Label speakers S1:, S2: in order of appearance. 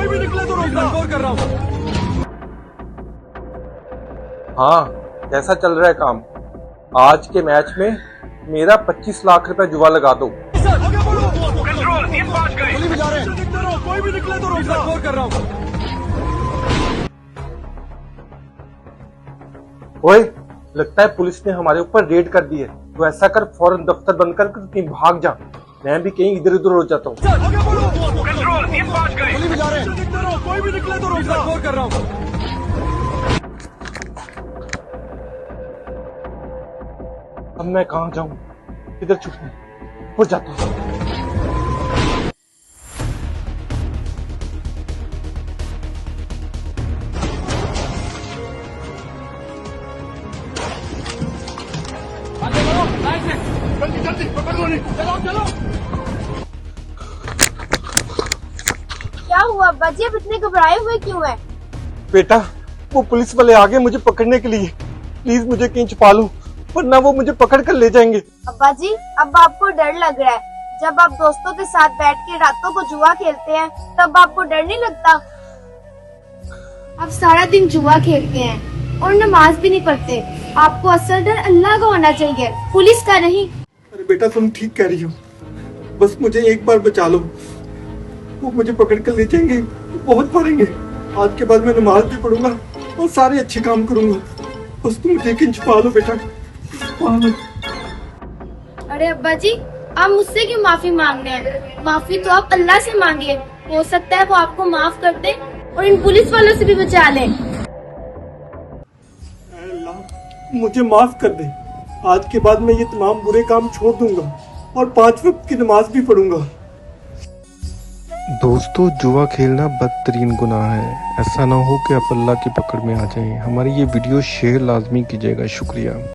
S1: कोई भी निकले तो रोक कर रहा हूँ।
S2: हाँ, कैसा चल रहा है काम? आज के मैच में मेरा 25 लाख रुपए जुआ लगा दो।
S1: कंट्रोल, 3-5 गए। गोली बजा रहे हैं। कोई भी निकले तो रोक कर रहा हूँ।
S2: ओए, लगता है पुलिस ने हमारे ऊपर रेड कर दी है। तो ऐसा कर, फौरन दफ्तर बंद कर कहीं भाग जा। मैं भी कहीं इधर उधर हो जाता हूँ।
S1: कंट्रोल, 3-5 गए। गोली बजा रहे हैं। कोई भी निकले तो रोक कर रहा हूँ।
S2: अब मैं कहाँ जाऊँ? इधर छुपूं? हो जाता हूँ।
S1: जल्दी पकड़ लो। चलो।
S3: क्या हुआ अब्बा जी, अब इतने घबराए हुए क्यों हैं?
S2: बेटा, वो पुलिस वाले आ गए मुझे पकड़ने के लिए। प्लीज मुझे कहीं छुपा लो, वरना वो मुझे पकड़ कर ले जाएंगे।
S3: अब्बा जी, अब आपको डर लग रहा है। जब आप दोस्तों के साथ बैठ के रातों को जुआ खेलते हैं, तब आपको डर नहीं लगता? आप सारा दिन जुआ खेलते हैं और नमाज भी नहीं पढ़ते। आपको असल डर अल्लाह का होना चाहिए, पुलिस का नहीं।
S2: अरे बेटा, तुम ठीक कह रही हो। बस मुझे एक बार बचा लो। वो मुझे पकड़ कर ले जाएंगे, बहुत मारेंगे। आज के बाद मैं नमाज भी पढ़ूंगा और सारे अच्छे काम करूंगा। बस तुम मुझे कहीं छुपा लो बेटा।
S3: अरे अब्बा जी, आप मुझसे क्यों माफी मांग रहे हैं? माफी तो आप अल्लाह से मांगिए, हो सकता है वो आपको माफ कर दे और इन पुलिस वालों से भी बचा ले।
S2: अल्लाह, मुझे माफ कर दे। आज के बाद मैं ये तमाम बुरे काम छोड़ दूंगा और 5 वक्त की नमाज भी पढ़ूंगा।
S4: दोस्तों, जुआ खेलना बदतरीन गुनाह है। ऐसा ना हो कि आप अल्लाह की पकड़ में आ जाएं। हमारी ये वीडियो शेयर लाजमी कीजिएगा। शुक्रिया।